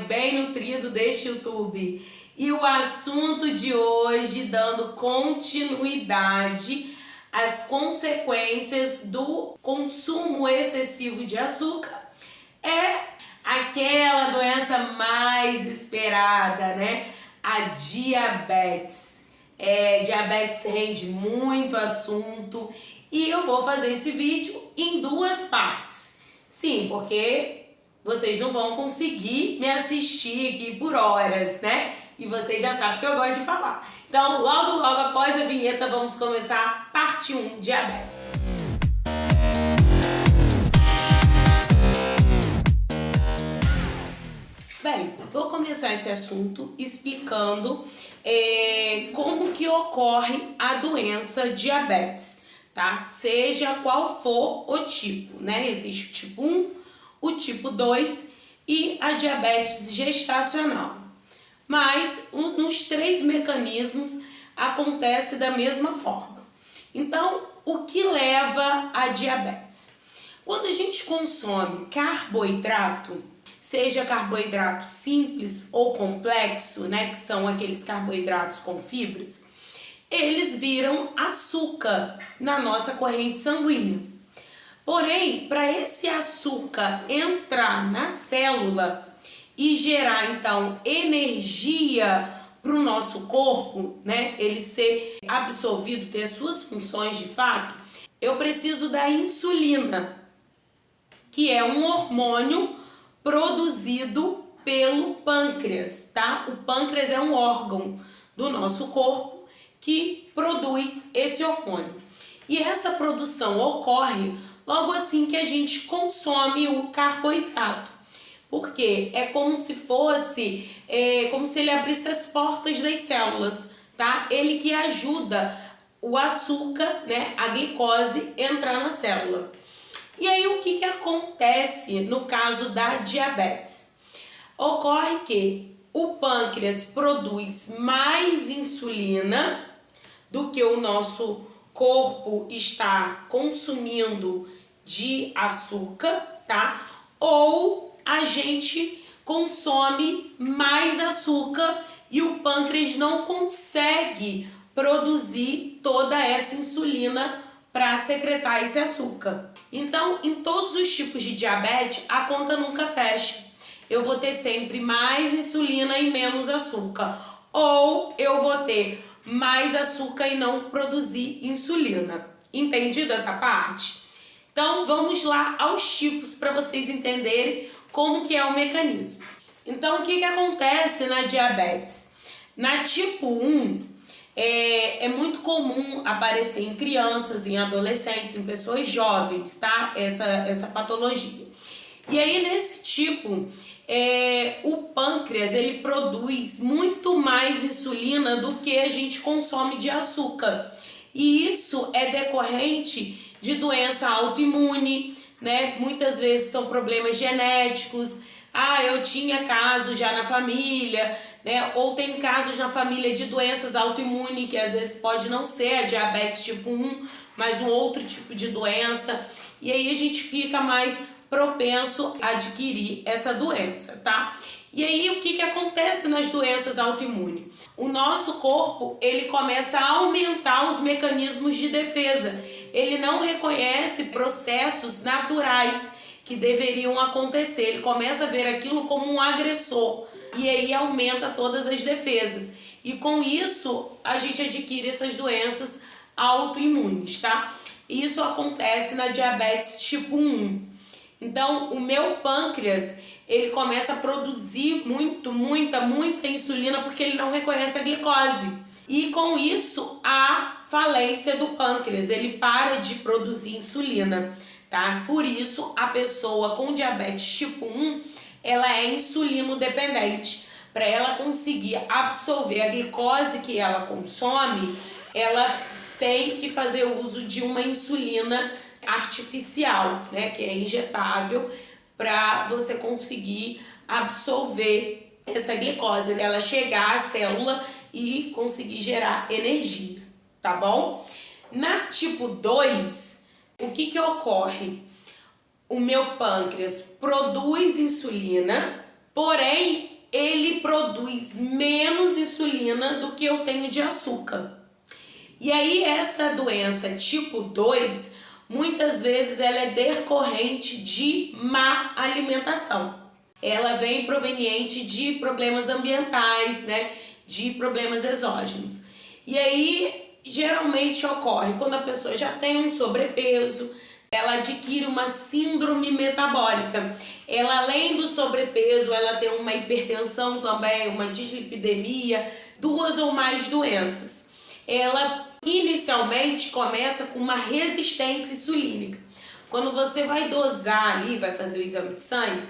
bem nutrido deste YouTube. E o assunto de hoje, dando continuidade às consequências do consumo excessivo de açúcar, é aquela doença mais esperada, né? A diabetes. Diabetes rende muito assunto e eu vou fazer esse vídeo em duas partes. Sim, porque vocês não vão conseguir me assistir aqui por horas, né? E vocês já sabem que eu gosto de falar. Então, logo após a vinheta, vamos começar parte 1, diabetes. Bem, vou começar esse assunto explicando como que ocorre a doença diabetes, tá? Seja qual for o tipo, né? Existe o tipo 1, o tipo 2 e a diabetes gestacional. Mas nos três mecanismos acontece da mesma forma. Então, o que leva à diabetes? Quando a gente consome carboidrato, seja carboidrato simples ou complexo, né, que são aqueles carboidratos com fibras, eles viram açúcar na nossa corrente sanguínea. Porém, para esse açúcar entrar na célula e gerar, então, energia para o nosso corpo, né, ele ser absorvido, ter suas funções de fato, eu preciso da insulina, que é um hormônio produzido pelo pâncreas, tá? O pâncreas é um órgão do nosso corpo que produz esse hormônio. E essa produção ocorre logo assim que a gente consome o carboidrato. Porque é como se fosse, como se ele abrisse as portas das células, tá? Ele que ajuda o açúcar, né, a glicose, entrar na célula. E aí o que acontece no caso da diabetes? Ocorre que o pâncreas produz mais insulina do que o nosso corpo está consumindo de açúcar, tá? Ou a gente consome mais açúcar e o pâncreas não consegue produzir toda essa insulina para secretar esse açúcar. Então, em todos os tipos de diabetes, a conta nunca fecha. Eu vou ter sempre mais insulina e menos açúcar. Ou eu vou ter mais açúcar e não produzir insulina. Entendido essa parte? Então, vamos lá aos tipos para vocês entenderem como que é o mecanismo. Então, o que acontece na diabetes? Na tipo 1, é muito comum aparecer em crianças, em adolescentes, em pessoas jovens, tá? Essa patologia. E aí, nesse tipo, o pâncreas, ele produz muito mais insulina do que a gente consome de açúcar. E isso é decorrente de doença autoimune, né? Muitas vezes são problemas genéticos. Eu tinha casos já na família, né? Ou tem casos na família de doenças autoimunes, que às vezes pode não ser a diabetes tipo 1, mas um outro tipo de doença. E aí a gente fica mais propenso a adquirir essa doença, tá? E aí o que acontece nas doenças autoimunes? O nosso corpo, ele começa a aumentar os mecanismos de defesa. Ele não reconhece processos naturais que deveriam acontecer. Ele começa a ver aquilo como um agressor e aí aumenta todas as defesas. E com isso, a gente adquire essas doenças autoimunes, tá? Isso acontece na diabetes tipo 1. Então, o meu pâncreas, ele começa a produzir muita insulina porque ele não reconhece a glicose. E com isso, a falência do pâncreas, ele para de produzir insulina, tá? Por isso, a pessoa com diabetes tipo 1, ela é insulino-dependente. Para ela conseguir absorver a glicose que ela consome, ela tem que fazer uso de uma insulina artificial, né? Que é injetável, para você conseguir absorver essa glicose, ela chegar à célula e conseguir gerar energia, tá bom? Na tipo 2, o que ocorre? O meu pâncreas produz insulina, porém ele produz menos insulina do que eu tenho de açúcar. E aí essa doença tipo 2, muitas vezes ela é decorrente de má alimentação. Ela vem proveniente de problemas ambientais, né? De problemas exógenos. E aí geralmente ocorre quando a pessoa já tem um sobrepeso, ela adquire uma síndrome metabólica. Ela, além do sobrepeso, ela tem uma hipertensão também, uma dislipidemia, 2 ou mais doenças. Ela inicialmente começa com uma resistência insulínica. Quando você vai dosar ali, vai fazer o exame de sangue,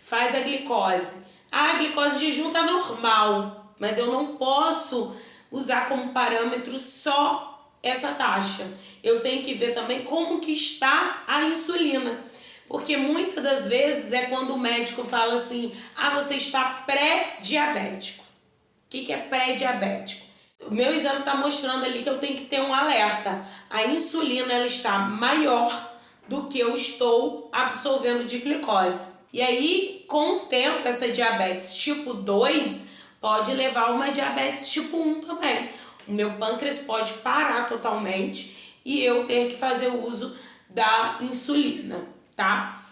faz a glicose. A glicose de jejum está normal, mas eu não posso usar como parâmetro só essa taxa. Eu tenho que ver também como que está a insulina. Porque muitas das vezes é quando o médico fala assim, você está pré-diabético. O que é pré-diabético? O meu exame está mostrando ali que eu tenho que ter um alerta. A insulina ela está maior do que eu estou absorvendo de glicose. E aí, com o tempo, essa diabetes tipo 2 pode levar a uma diabetes tipo 1 também. O meu pâncreas pode parar totalmente e eu ter que fazer o uso da insulina, tá?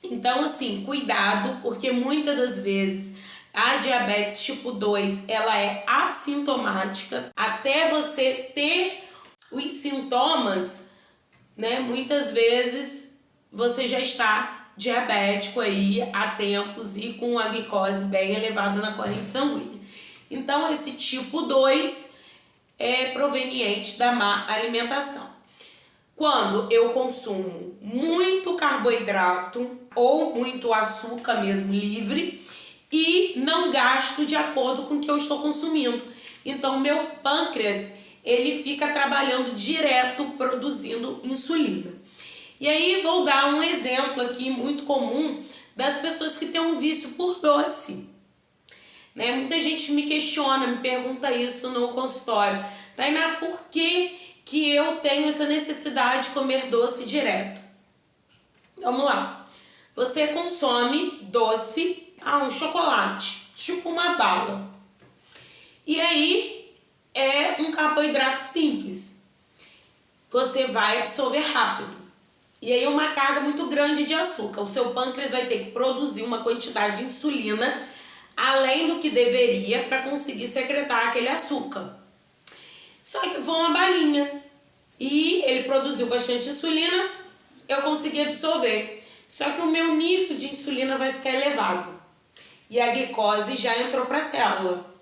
Então, assim, cuidado, porque muitas das vezes a diabetes tipo 2, ela é assintomática. Até você ter os sintomas, né, muitas vezes você já está diabético aí há tempos e com a glicose bem elevada na corrente sanguínea. Então, esse tipo 2 é proveniente da má alimentação. Quando eu consumo muito carboidrato ou muito açúcar mesmo livre e não gasto de acordo com o que eu estou consumindo. Então, meu pâncreas, ele fica trabalhando direto produzindo insulina. E aí, vou dar um exemplo aqui muito comum das pessoas que têm um vício por doce. Né? Muita gente me questiona, me pergunta isso no consultório. Tainá, por que eu tenho essa necessidade de comer doce direto? Vamos lá. Você consome doce, um chocolate, tipo uma bala. E aí é um carboidrato simples. Você vai absorver rápido. E aí é uma carga muito grande de açúcar. O seu pâncreas vai ter que produzir uma quantidade de insulina além do que deveria para conseguir secretar aquele açúcar. Só que foi uma balinha. E ele produziu bastante insulina, eu consegui absorver. Só que o meu nível de insulina vai ficar elevado. E a glicose já entrou para a célula.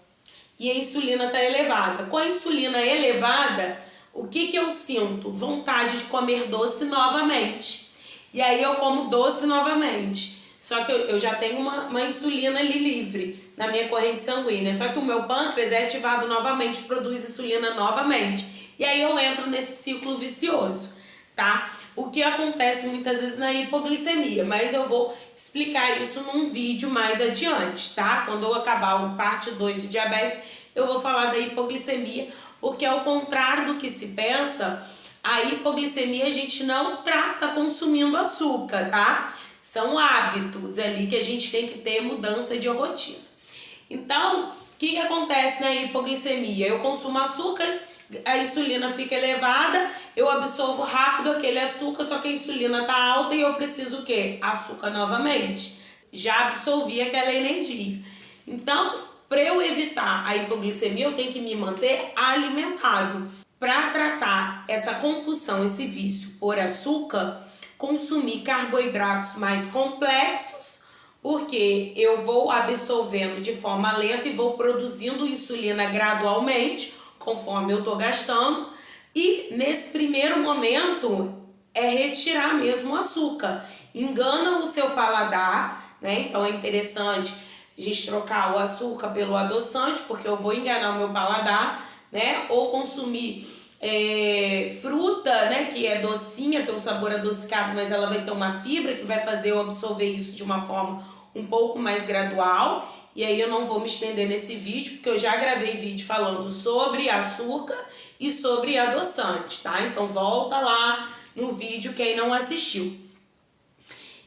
E a insulina está elevada. Com a insulina elevada, o que eu sinto? Vontade de comer doce novamente. E aí eu como doce novamente. Só que eu já tenho uma insulina ali livre na minha corrente sanguínea. Só que o meu pâncreas é ativado novamente, produz insulina novamente. E aí eu entro nesse ciclo vicioso, tá? O que acontece muitas vezes na hipoglicemia, mas eu vou explicar isso num vídeo mais adiante, tá? Quando eu acabar o parte 2 de diabetes, eu vou falar da hipoglicemia, porque ao contrário do que se pensa, a hipoglicemia a gente não trata consumindo açúcar, tá? São hábitos ali que a gente tem que ter mudança de rotina. Então, o que acontece na hipoglicemia? Eu consumo açúcar, a insulina fica elevada, eu absorvo rápido aquele açúcar, só que a insulina está alta e eu preciso o quê? Açúcar novamente. Já absorvi aquela energia. Então, para eu evitar a hipoglicemia, eu tenho que me manter alimentado. Para tratar essa compulsão, esse vício por açúcar, consumir carboidratos mais complexos, porque eu vou absorvendo de forma lenta e vou produzindo insulina gradualmente, conforme eu estou gastando. E nesse primeiro momento é retirar mesmo o açúcar. Engana o seu paladar, né? Então é interessante a gente trocar o açúcar pelo adoçante, porque eu vou enganar o meu paladar, né? Ou consumir fruta, né, que é docinha, tem um sabor adocicado, mas ela vai ter uma fibra que vai fazer eu absorver isso de uma forma um pouco mais gradual. E aí eu não vou me estender nesse vídeo, porque eu já gravei vídeo falando sobre açúcar e sobre adoçante, tá? Então volta lá no vídeo quem não assistiu.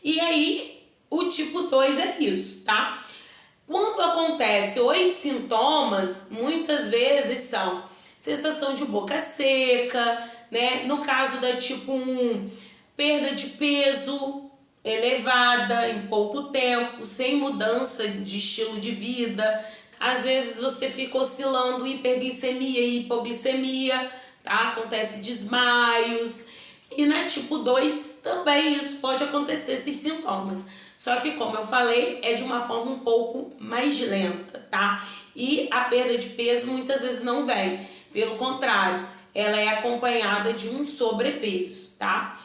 E aí o tipo 2 é isso, tá? Quando acontece os sintomas, muitas vezes são sensação de boca seca, né? No caso da tipo 1, perda de peso elevada em pouco tempo, sem mudança de estilo de vida. Às vezes você fica oscilando hiperglicemia e hipoglicemia, tá? Acontece desmaios. E na tipo 2 também isso pode acontecer, esses sintomas. Só que, como eu falei, é de uma forma um pouco mais lenta, tá? E a perda de peso muitas vezes não vem. Pelo contrário, ela é acompanhada de um sobrepeso, tá?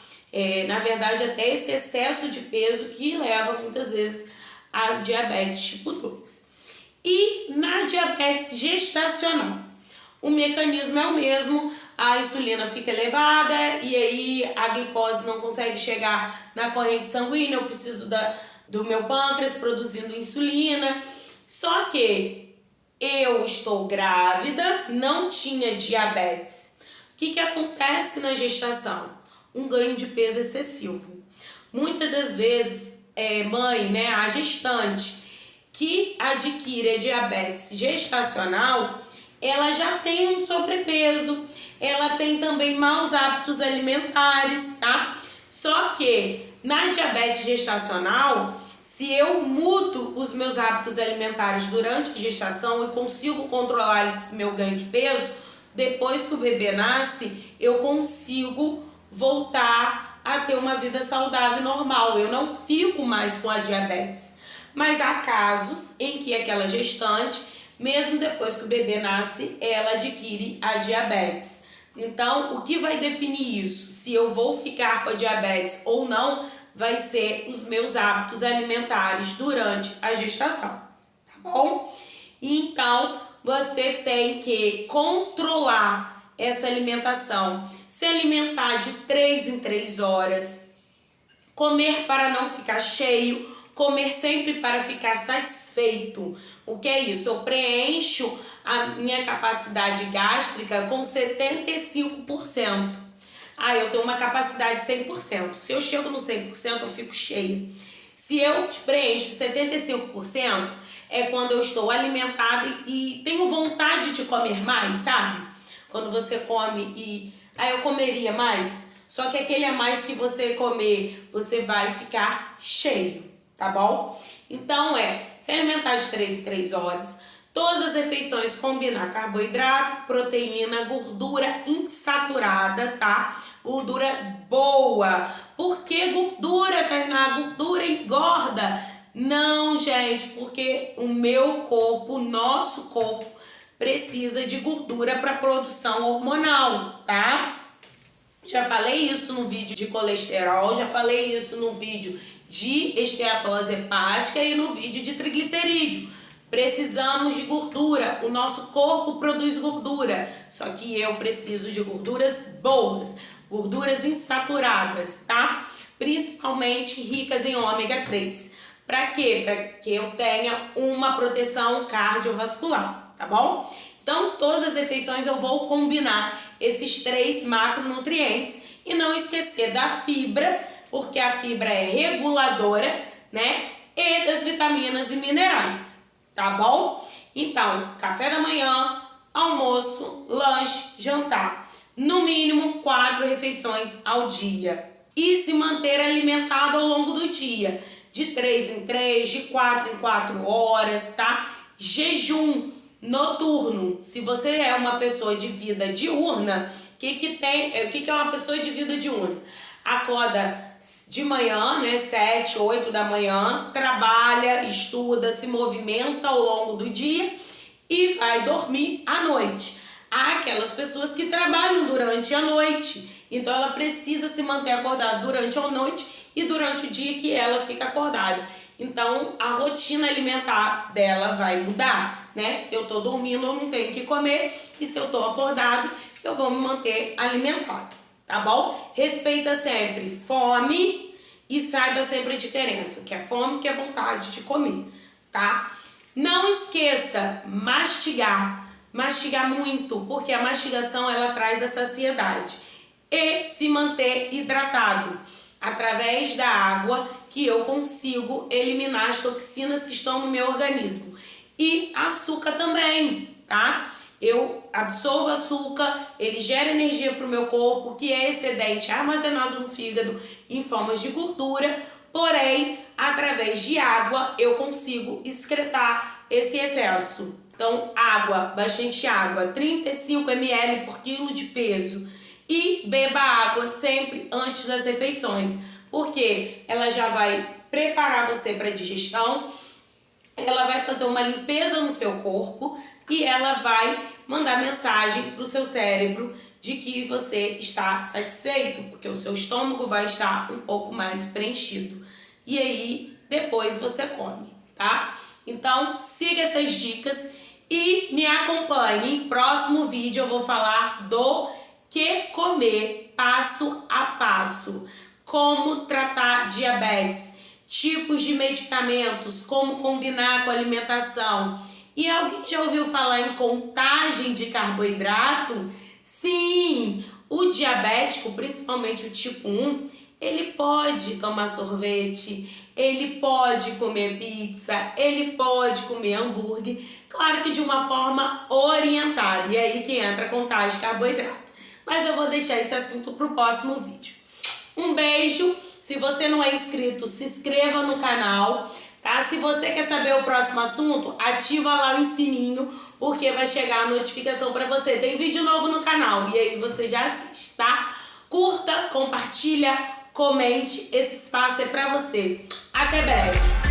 Na verdade, até esse excesso de peso que leva muitas vezes a diabetes tipo 2. E na diabetes gestacional, o mecanismo é o mesmo, a insulina fica elevada e aí a glicose não consegue chegar na corrente sanguínea, eu preciso do meu pâncreas produzindo insulina. Só que eu estou grávida, não tinha diabetes. O que acontece na gestação? Um ganho de peso excessivo. Muitas das vezes, mãe, né, a gestante que adquire a diabetes gestacional, ela já tem um sobrepeso, ela tem também maus hábitos alimentares, tá? Só que na diabetes gestacional, se eu mudo os meus hábitos alimentares durante a gestação e consigo controlar esse meu ganho de peso, depois que o bebê nasce, eu consigo voltar a ter uma vida saudável e normal. Eu não fico mais com a diabetes. Mas há casos em que aquela gestante, mesmo depois que o bebê nasce, ela adquire a diabetes. Então, o que vai definir isso, se eu vou ficar com a diabetes ou não, vai ser os meus hábitos alimentares durante a gestação, tá bom? Então, você tem que controlar essa alimentação, se alimentar de 3 em 3 horas, comer para não ficar cheio, comer sempre para ficar satisfeito. O que é isso? Eu preencho a minha capacidade gástrica com 75%. Eu tenho uma capacidade de 100%. Se eu chego no 100%, eu fico cheia. Se eu preencho 75%, é quando eu estou alimentada e tenho vontade de comer mais, sabe? Quando você come e... eu comeria mais. Só que aquele a mais que você comer, você vai ficar cheio, tá bom? Então se alimentar de 3 em 3 horas, todas as refeições combinar carboidrato, proteína, gordura insaturada, tá? Gordura boa. Por que gordura, Tainá? Gordura engorda. Não, gente, porque o meu corpo, o nosso corpo, precisa de gordura para produção hormonal, tá? Já falei isso no vídeo de colesterol, já falei isso no vídeo de esteatose hepática e no vídeo de triglicerídeo. Precisamos de gordura, o nosso corpo produz gordura, só que eu preciso de gorduras boas, gorduras insaturadas, tá? Principalmente ricas em ômega 3. Para quê? Para que eu tenha uma proteção cardiovascular, tá bom? Então, todas as refeições eu vou combinar esses 3 macronutrientes e não esquecer da fibra, porque a fibra é reguladora, né? E das vitaminas e minerais, tá bom? Então, café da manhã, almoço, lanche, jantar. No mínimo 4 refeições ao dia. E se manter alimentado ao longo do dia, de 3 em 3, de 4 em 4 horas, tá? Jejum noturno. Se você é uma pessoa de vida diurna, o que é uma pessoa de vida diurna? Acorda de manhã, né, 7, 8 da manhã, trabalha, estuda, se movimenta ao longo do dia e vai dormir à noite. Há aquelas pessoas que trabalham durante a noite, então ela precisa se manter acordada durante a noite e durante o dia que ela fica acordada. Então, a rotina alimentar dela vai mudar, né? Se eu tô dormindo, eu não tenho que comer. E se eu tô acordado, eu vou me manter alimentado, tá bom? Respeita sempre fome e saiba sempre a diferença. O que é fome e o que é vontade de comer, tá? Não esqueça, mastigar. Mastigar muito, porque a mastigação, ela traz a saciedade. E se manter hidratado. Através da água que eu consigo eliminar as toxinas que estão no meu organismo. e açúcar também, tá? Eu absorvo açúcar, ele gera energia para o meu corpo, que é excedente armazenado no fígado em formas de gordura, porém, através de água, eu consigo excretar esse excesso. Então, água, bastante água, 35 ml por quilo de peso. E beba água sempre antes das refeições, porque ela já vai preparar você para a digestão, ela vai fazer uma limpeza no seu corpo e ela vai mandar mensagem para o seu cérebro de que você está satisfeito, porque o seu estômago vai estar um pouco mais preenchido. E aí, depois você come, tá? Então, siga essas dicas e me acompanhe. Próximo vídeo eu vou falar do que comer passo a passo, como tratar diabetes, tipos de medicamentos, como combinar com a alimentação. E alguém já ouviu falar em contagem de carboidrato? Sim, o diabético, principalmente o tipo 1, ele pode tomar sorvete, ele pode comer pizza, ele pode comer hambúrguer, claro que de uma forma orientada, e aí que entra a contagem de carboidrato. Mas eu vou deixar esse assunto para o próximo vídeo. Um beijo, se você não é inscrito, se inscreva no canal, tá? Se você quer saber o próximo assunto, ativa lá o sininho, porque vai chegar a notificação para você. Tem vídeo novo no canal e aí você já assiste, tá? Curta, compartilha, comente, esse espaço é para você. Até breve!